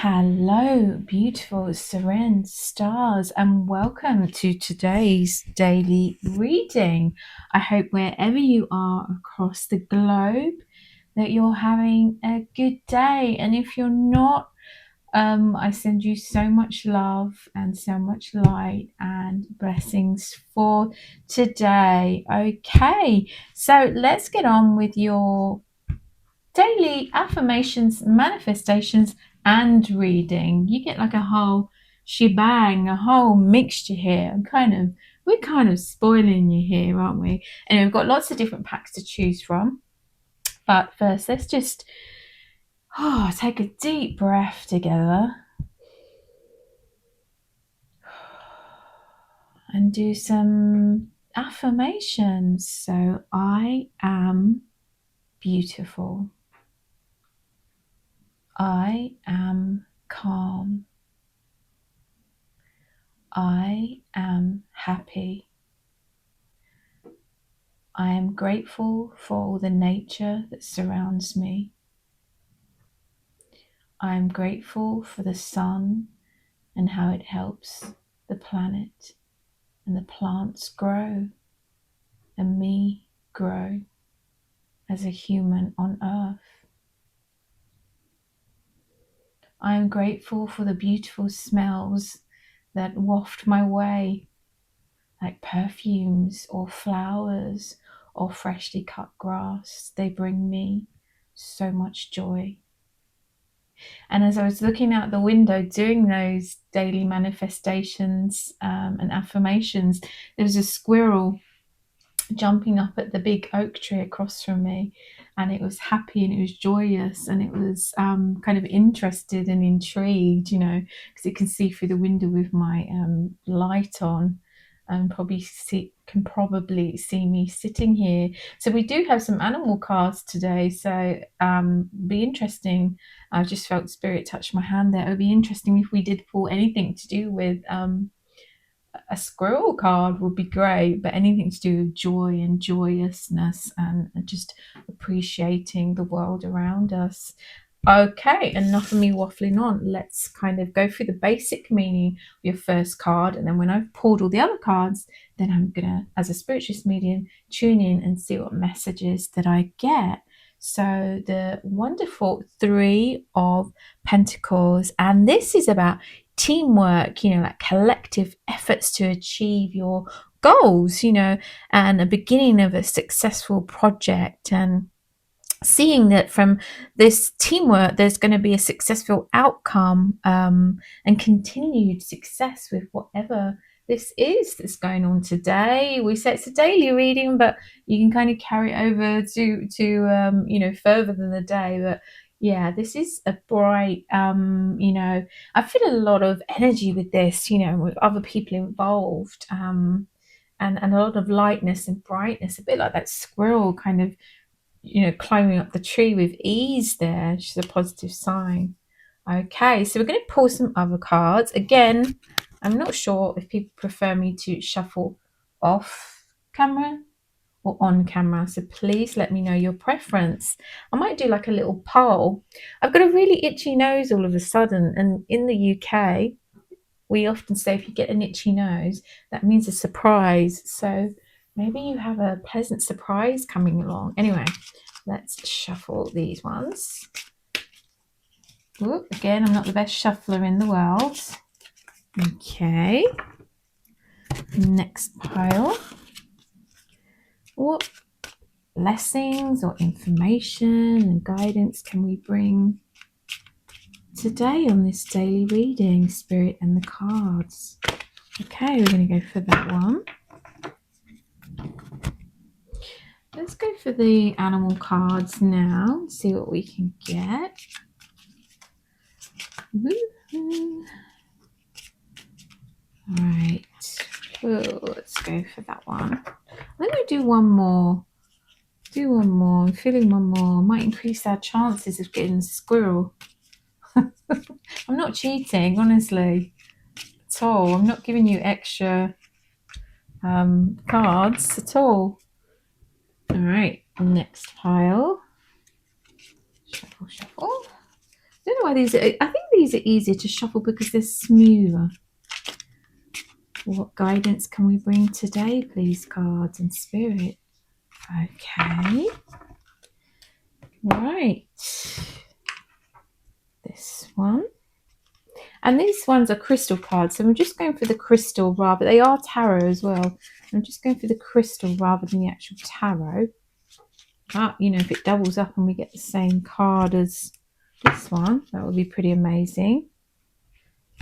Hello, beautiful Seren Stars, and welcome to today's daily reading. I hope wherever you are across the globe that you're having a good day. And if you're not, I send you so much love and so much light and blessings for today. Okay, so let's get on with your daily affirmations, manifestations, and reading. You get like a whole shebang, a whole mixture here. We're kind of spoiling you here, aren't we? And we've got lots of different packs to choose from. But first, let's just take a deep breath together and do some affirmations. So, I am beautiful. I am calm. I am happy. I am grateful for all the nature that surrounds me. I am grateful for the sun and how it helps the planet and the plants grow and me grow as a human on earth. I am grateful for the beautiful smells that waft my way, like perfumes or flowers or freshly cut grass. They bring me so much joy. And as I was looking out the window doing those daily manifestations and affirmations, there was a squirrel jumping up at the big oak tree across from me, and it was happy and it was joyous and it was kind of interested and intrigued, because it can see through the window with my light on, and can probably see me sitting here. So we do have some animal cards today, so be interesting. I just felt spirit touch my hand there. It would be interesting if we did pull anything to do with a squirrel card would be great, but anything to do with joy and joyousness and just appreciating the world around us. Okay, enough of me waffling on. Let's kind of go through the basic meaning of your first card, and then when I've pulled all the other cards, then I'm gonna, as a spiritualist medium, tune in and see what messages that I get. So the wonderful Three of Pentacles, and this is about teamwork, like collective efforts to achieve your goals, and a beginning of a successful project, and seeing that from this teamwork there's going to be a successful outcome, and continued success with whatever this is that's going on today. We say it's a daily reading, but you can kind of carry it over to further than the day. But yeah, this is a bright, I feel a lot of energy with this, with other people involved, and a lot of lightness and brightness, a bit like that squirrel kind of climbing up the tree with ease there, which is a positive sign. Okay, so we're going to pull some other cards. Again, I'm not sure if people prefer me to shuffle off camera or on camera, so please let me know your preference. I might do like a little poll. I've got a really itchy nose all of a sudden, and in the UK, we often say if you get an itchy nose, that means a surprise. So maybe you have a pleasant surprise coming along. Anyway, let's shuffle these ones. Ooh, again, I'm not the best shuffler in the world. Okay. Next pile. What blessings or information and guidance can we bring today on this daily reading, Spirit and the cards? Okay, we're going to go for that one. Let's go for the animal cards now and see what we can get. Woo-hoo. All right. Oh, let's go for that one. I'm going to do one more. I'm feeling one more. Might increase our chances of getting a squirrel. I'm not cheating, honestly, at all. I'm not giving you extra cards at all. All right, next pile. Shuffle, shuffle. I don't know why these. I think these are easier to shuffle because they're smoother. What guidance can we bring today, please, cards and spirit? Okay. Right. This one. And these ones are crystal cards, so I'm just going for the crystal rather. They are tarot as well. I'm just going for the crystal rather than the actual tarot. But, you know, if it doubles up and we get the same card as this one, that would be pretty amazing.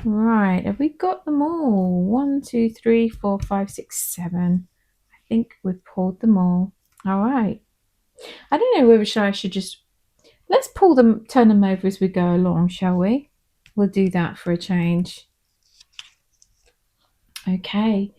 Right, have we got them all? 1, 2, 3, 4, 5, 6, 7. I think we've pulled them all. All right. I don't know whether I should just... Let's pull them, turn them over as we go along, shall we? We'll do that for a change. Okay.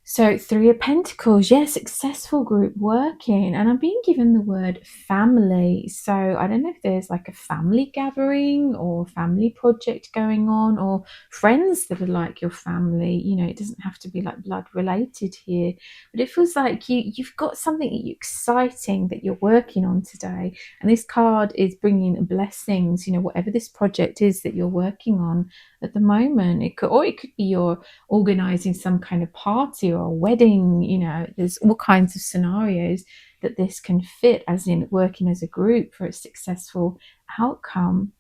So 3 of Pentacles, yes, successful group working. And I'm being given the word family. So I don't know if there's like a family gathering or family project going on, or friends that are like your family. You know, it doesn't have to be like blood related here, but it feels like you've got something exciting that you're working on today. And this card is bringing blessings, you know, whatever this project is that you're working on at the moment. It could be you're organizing some kind of party or a wedding. You know, there's all kinds of scenarios that this can fit, as in working as a group for a successful outcome.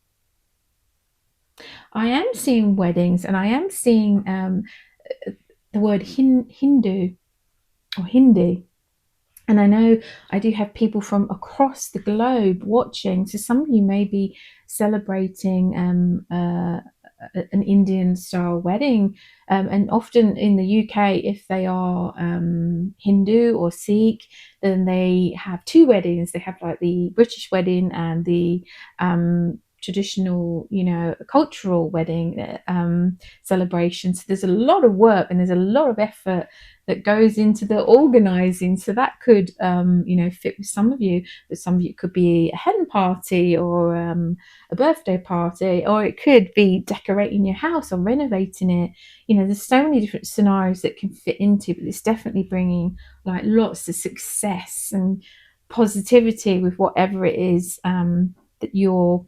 I am seeing weddings, and I am seeing the word Hindu or Hindi. And I know I do have people from across the globe watching. So some of you may be celebrating an Indian style wedding. And often in the UK, if they are Hindu or Sikh, then they have 2 weddings. They have like the British wedding and the traditional, you know, cultural wedding celebration. So there's a lot of work and there's a lot of effort that goes into the organizing. So that could, you know, fit with some of you, but some of you could be a hen party or a birthday party, or it could be decorating your house or renovating it. You know, there's so many different scenarios that can fit into, but it's definitely bringing like lots of success and positivity with whatever it is that you're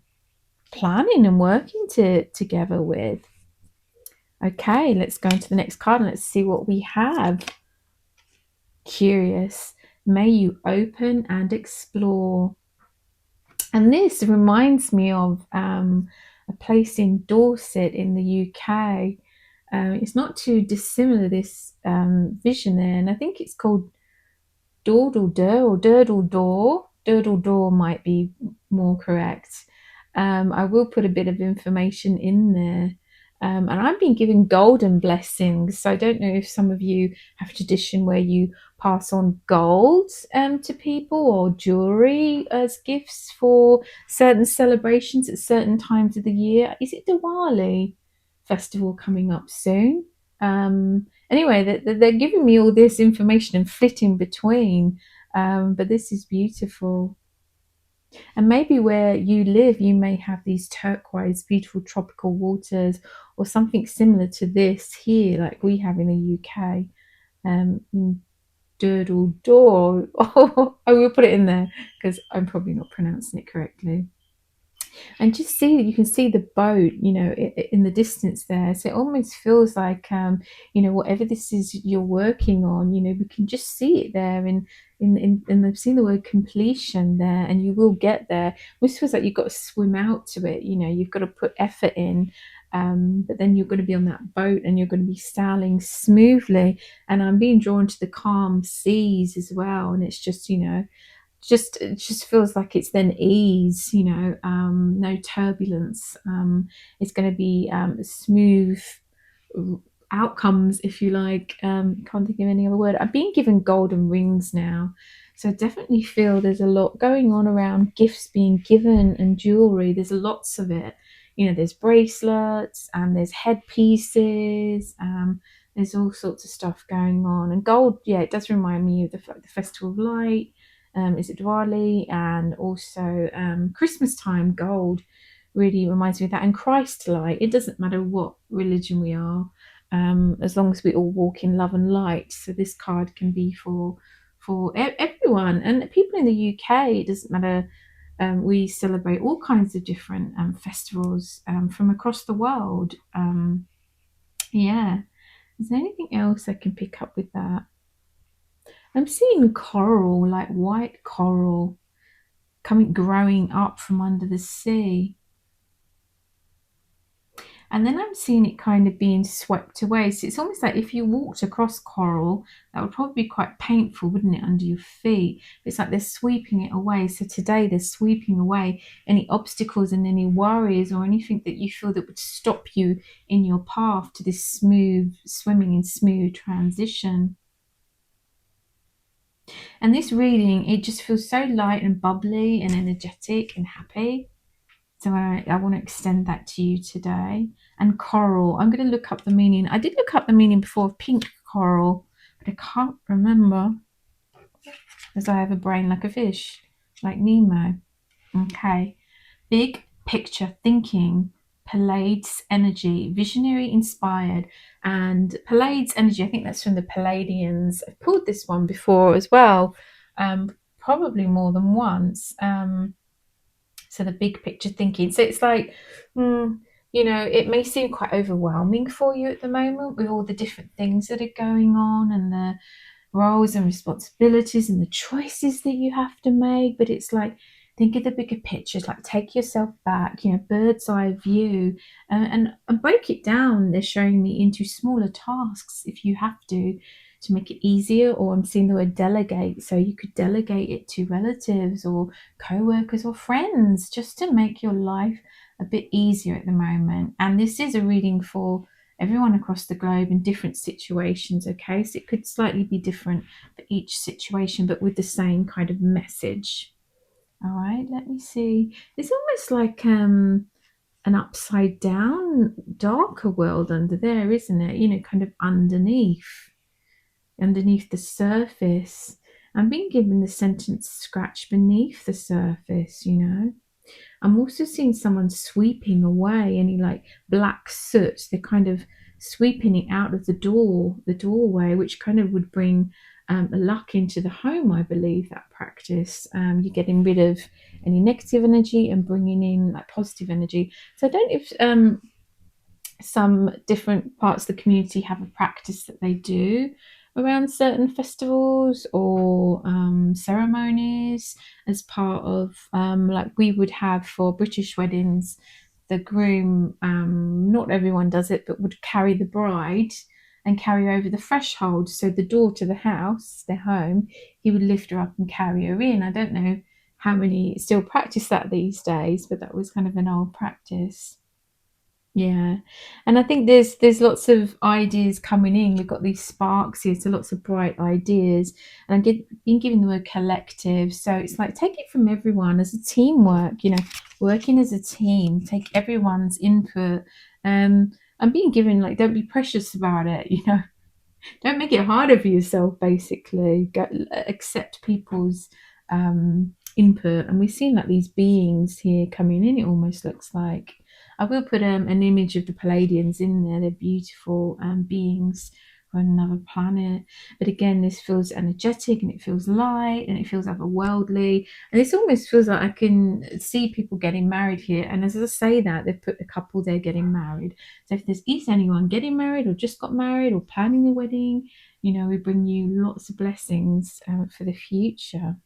planning and working together with. Okay, let's go into the next card and let's see what we have. Curious. May you open and explore. And this reminds me of a place in Dorset in the UK. It's not too dissimilar, this vision there. And I think it's called Dordle or Durdle Door. Durdle Door might be more correct. I will put a bit of information in there. And I've been given golden blessings. So I don't know if some of you have a tradition where you pass on gold to people or jewelry as gifts for certain celebrations at certain times of the year. Is it Diwali festival coming up soon? Anyway, they're giving me all this information and flitting between. But this is beautiful. And maybe where you live, you may have these turquoise, beautiful tropical waters or something similar to this here, like we have in the UK. Durdle Door. Oh, I will put it in there because I'm probably not pronouncing it correctly. And just see, you can see the boat, you know, in the distance there. So it almost feels like, you know, whatever this is you're working on, you know, we can just see it there and I've seen the word completion there, and you will get there. It almost feels like you've got to swim out to it, you know, you've got to put effort in. But then you're going to be on that boat and you're going to be sailing smoothly. And I'm being drawn to the calm seas as well. And it's just, you know, it just feels like it's then ease, you know, no turbulence. It's going to be smooth outcomes, if you like. Can't think of any other word. I'm being given golden rings now. So I definitely feel there's a lot going on around gifts being given and jewelry. There's lots of it. You know, there's bracelets and there's headpieces. There's all sorts of stuff going on. And gold, yeah, it does remind me of the Festival of Light. Is it Diwali? And also Christmas time, gold really reminds me of that. And Christ light, it doesn't matter what religion we are, as long as we all walk in love and light. So this card can be for everyone. And people in the UK, it doesn't matter We celebrate all kinds of different festivals from across the world. Yeah. Is there anything else I can pick up with that? I'm seeing coral, like white coral, growing up from under the sea. And then I'm seeing it kind of being swept away. So it's almost like if you walked across coral, that would probably be quite painful, wouldn't it, under your feet? It's like they're sweeping it away. So today they're sweeping away any obstacles and any worries or anything that you feel that would stop you in your path to this smooth, swimming in smooth transition. And this reading, it just feels so light and bubbly and energetic and happy. So I want to extend that to you today. And coral, I'm going to look up the meaning. I did look up the meaning before of pink coral, but I can't remember as I have a brain like a fish, like Nemo. Okay. Big picture thinking, Pallades energy, visionary inspired. And Pallades energy, I think that's from the Palladians. I've pulled this one before as well, probably more than once. So the big picture thinking. So it's like, it may seem quite overwhelming for you at the moment with all the different things that are going on and the roles and responsibilities and the choices that you have to make. But it's like, think of the bigger picture. It's like, take yourself back, bird's eye view, and break it down. They're showing me into smaller tasks if you have to make it easier. Or I'm seeing the word delegate, so you could delegate it to relatives or co-workers or friends just to make your life a bit easier at the moment. And this is a reading for everyone across the globe in different situations. Okay, so it could slightly be different for each situation, but with the same kind of message. All right, let me see. It's almost like an upside down darker world under there, isn't it? Kind of underneath the surface. I'm being given the sentence scratch beneath the surface. I'm also seeing someone sweeping away any like black soot. They're kind of sweeping it out of the doorway, which kind of would bring luck into the home, I believe, that practice. You're getting rid of any negative energy and bringing in like positive energy. So I don't know if some different parts of the community have a practice that they do around certain festivals or ceremonies as part of like we would have for British weddings. The groom, not everyone does it, but would carry the bride and carry over the threshold, so the door to the house, their home, he would lift her up and carry her in. I don't know how many still practice that these days, but that was kind of an old practice. Yeah, and I think there's lots of ideas coming in. We've got these sparks here, so lots of bright ideas. And been given the word collective, so it's like take it from everyone as a teamwork. Working as a team, take everyone's input. And being given like don't be precious about it. Don't make it harder for yourself. Basically, accept people's input. And we've seen like these beings here coming in. It almost looks like. I will put an image of the Palladians in there. They're beautiful beings from another planet. But again, this feels energetic and it feels light and it feels otherworldly. And this almost feels like I can see people getting married here. And as I say that, they've put a couple there getting married. So if is anyone getting married or just got married or planning a wedding, we bring you lots of blessings for the future.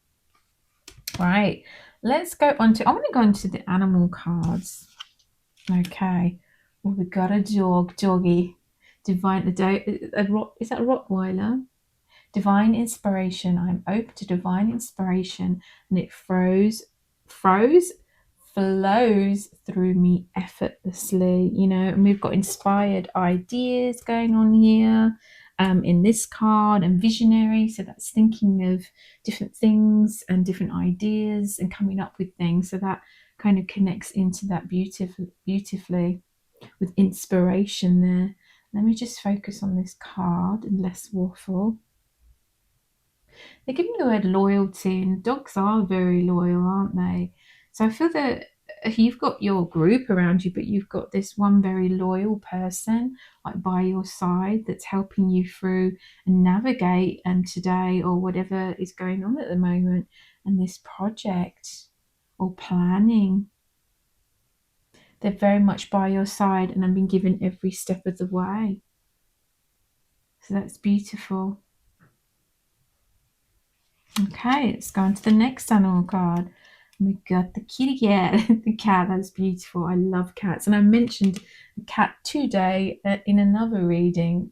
Right. Let's go on to, I want to go into the animal cards. Okay. Well, we got a doggy. Divine, is that a Rottweiler? Divine inspiration. I'm open to divine inspiration, and it flows through me effortlessly. And we've got inspired ideas going on here. In this card, and visionary, so that's thinking of different things and different ideas and coming up with things, so that kind of connects into that beautifully with inspiration there. Let me just focus on this card and less waffle. They give me the word loyalty, and dogs are very loyal, aren't they? So I feel that you've got your group around you, but you've got this one very loyal person like by your side that's helping you through and navigate today or whatever is going on at the moment and this project. or planning. They're very much by your side, and I've been given every step of the way. So that's beautiful. Okay, let's go on to the next animal card. We got the kitty cat. The cat, that's beautiful. I love cats. And I mentioned a cat today in another reading.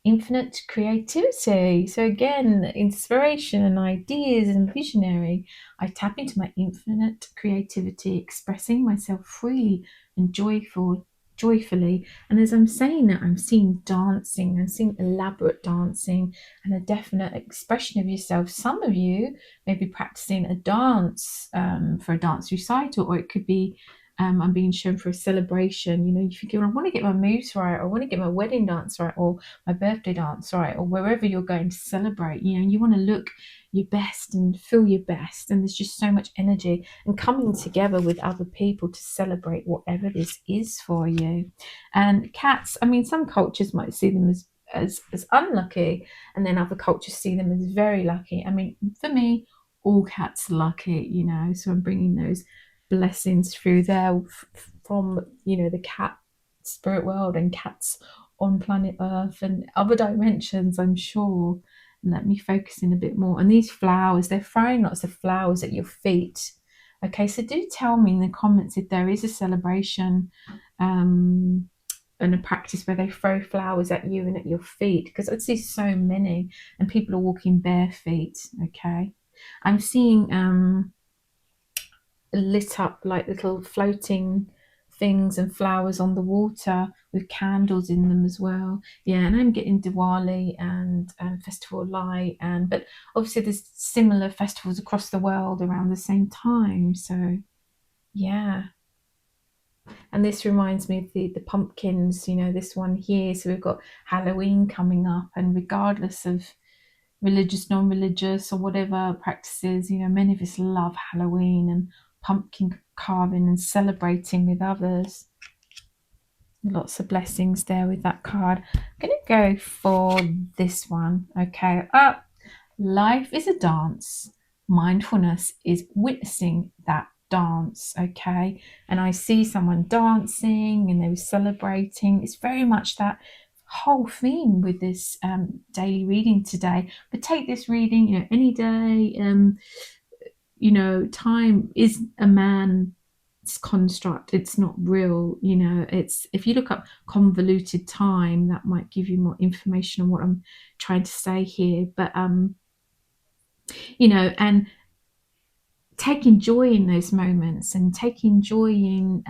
Infinite creativity. So again, inspiration and ideas and visionary. I tap into my infinite creativity, expressing myself freely and joyfully. And as I'm saying that, I'm seeing dancing, I'm seeing elaborate dancing and a definite expression of yourself. Some of you may be practicing a dance for a dance recital, or it could be I'm being shown for a celebration. You know, you think, I want to get my moves right, or I want to get my wedding dance right, or my birthday dance, right, or wherever you're going to celebrate. You know, you want to look your best and feel your best, and there's just so much energy and coming together with other people to celebrate whatever this is for you. And cats, I mean, some cultures might see them as unlucky, and then other cultures see them as very lucky. I mean, for me, all cats are lucky, you know, so I'm bringing those blessings through there from, you know, the cat spirit world and cats on planet Earth and other dimensions, I'm sure. And let me focus in a bit more. And these flowers, they're throwing lots of flowers at your feet. Okay, so do tell me in the comments if there is a celebration and a practice where they throw flowers at you and at your feet, because I see so many and people are walking bare feet. Okay, I'm seeing lit up like little floating things and flowers on the water with candles in them as well. Yeah, and I'm getting Diwali and Festival of Light, and but obviously there's similar festivals across the world around the same time. So yeah, and this reminds me of the pumpkins. You know, this one here. So we've got Halloween coming up, and regardless of religious, non-religious, or whatever practices, you know, many of us love Halloween and pumpkin carving and celebrating with others. Lots of blessings there with that card. I'm going to go for this one. Okay, life is a dance. Mindfulness is witnessing that dance. Okay, and I see someone dancing and they were celebrating. It's very much that whole theme with this daily reading today. But take this reading, you know, any day. You know, time is a man's construct. It's not real. You know, it's, if you look up convoluted time, that might give you more information on what I'm trying to say here. But you know, and taking joy in those moments and taking joy in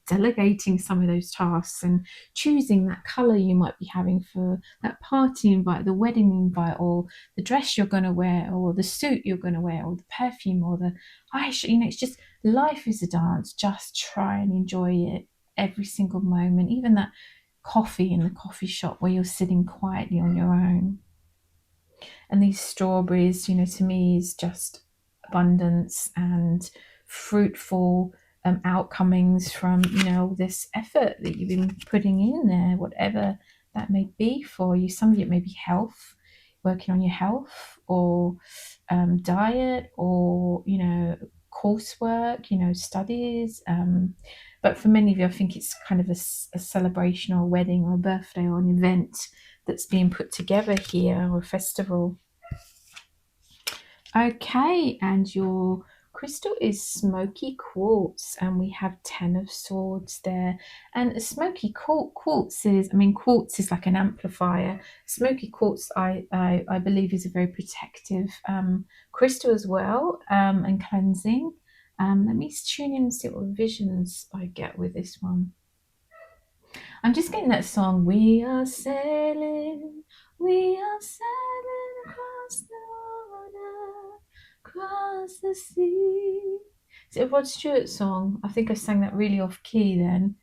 delegating some of those tasks and choosing that color you might be having for that party invite, the wedding invite, or the dress you're going to wear, or the suit you're going to wear, or the perfume, or the eyeshadow. You know, it's just, life is a dance. Just try and enjoy it every single moment, even that coffee in the coffee shop where you're sitting quietly on your own. And these strawberries, you know, to me is just abundance and fruitful outcomings from, you know, this effort that you've been putting in there, whatever that may be for you. Some of it may be health, working on your health, or diet, or, you know, coursework, you know, studies. But for many of you, I think it's kind of a celebration or a wedding or a birthday or an event that's being put together here, or a festival. Okay, and your crystal is smoky quartz, and we have 10 of swords there. And a smoky quartz is, I mean, quartz is like an amplifier. Smoky quartz, I believe, is a very protective crystal as well, and cleansing. Let me tune in and see what visions I get with this one. I'm just getting that song. We are sailing across the water, across the sea. It's a Rod Stewart song. I think I sang that really off key then.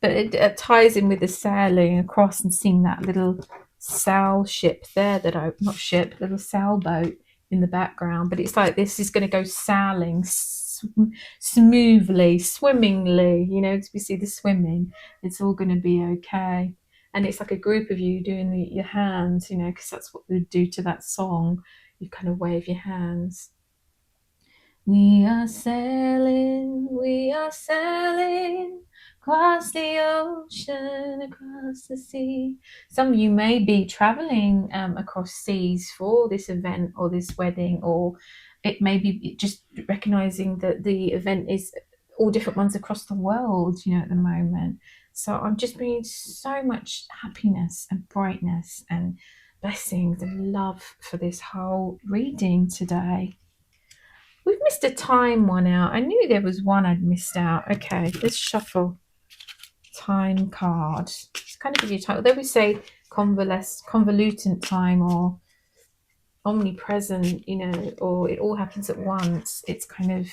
But it ties in with the sailing across and seeing that little sail ship there not ship, little sailboat in the background. But it's like this is going to go sailing smoothly, swimmingly, you know, as we see the swimming, it's all going to be okay. And it's like a group of you doing your hands, you know, because that's what we do to that song. You kind of wave your hands. We are sailing across the ocean, across the sea. Some of you may be traveling across seas for this event or this wedding, or it may be just recognizing that the event is all different ones across the world, at the moment. So I'm just bringing so much happiness and brightness and blessings and love for this whole reading today. We've missed a time one out. I knew there was one I'd missed out. Okay, let's shuffle. Time card. It's kind of give you time. Although we say convolutant time or omnipresent, or it all happens at once, it's kind of,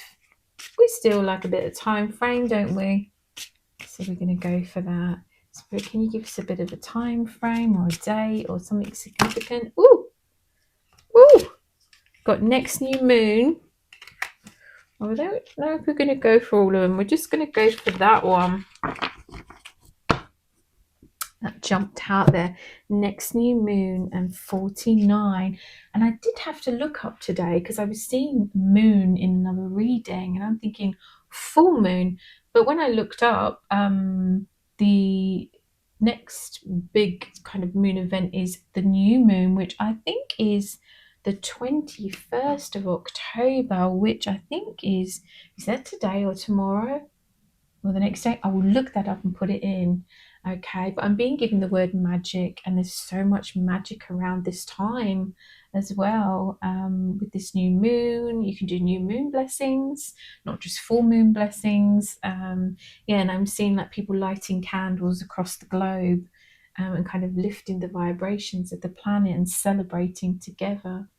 we still like a bit of time frame, don't we? So we're going to go for that. Spirit, can you give us a bit of a time frame or a day or something significant? Ooh! Got next new moon. I don't know if we're going to go for all of them. We're just going to go for that one. That jumped out there. Next new moon and 49. And I did have to look up today because I was seeing moon in another reading and I'm thinking full moon. But when I looked up, the next big kind of moon event is the new moon, which I think is the 21st of October, which I think is that today or tomorrow or the next day? I will look that up and put it in. Okay, but I'm being given the word magic, and there's so much magic around this time as well. With this new moon, you can do new moon blessings, not just full moon blessings. And I'm seeing like people lighting candles across the globe and kind of lifting the vibrations of the planet and celebrating together.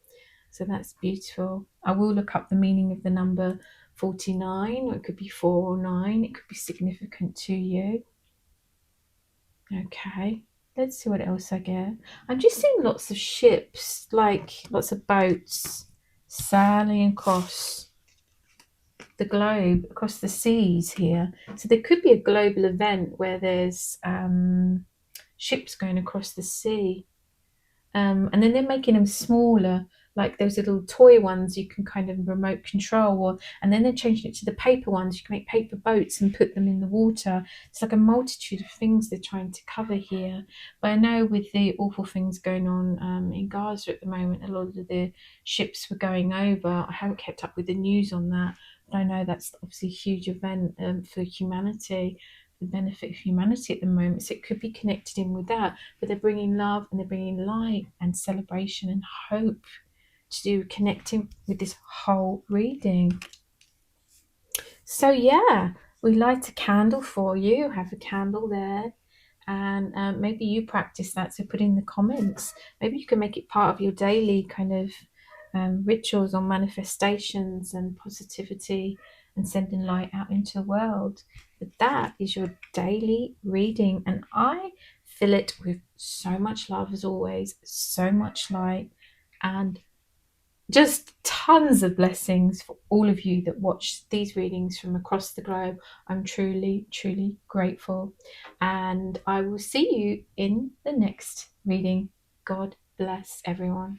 So that's beautiful. I will look up the meaning of the number 49, or it could be 4 or 9. It could be significant to you. Okay, let's see what else I get. I'm just seeing lots of ships, like lots of boats sailing across the globe, across the seas here. So there could be a global event where there's ships going across the sea. And then they're making them smaller, like those little toy ones you can kind of remote control, and then they're changing it to the paper ones. You can make paper boats and put them in the water. It's like a multitude of things they're trying to cover here. But I know with the awful things going on in Gaza at the moment, a lot of the ships were going over. I haven't kept up with the news on that, but I know that's obviously a huge event for humanity, the benefit of humanity at the moment. So it could be connected in with that, but they're bringing love and they're bringing light and celebration and hope to do connecting with this whole reading. So we light a candle for you. Have a candle there, and maybe you practice that. So put in the comments. Maybe you can make it part of your daily kind of rituals on manifestations and positivity and sending light out into the world. But that is your daily reading, and I fill it with so much love as always, so much light, and just tons of blessings for all of you that watch these readings from across the globe. I'm truly, truly grateful, and I will see you in the next reading. God bless everyone.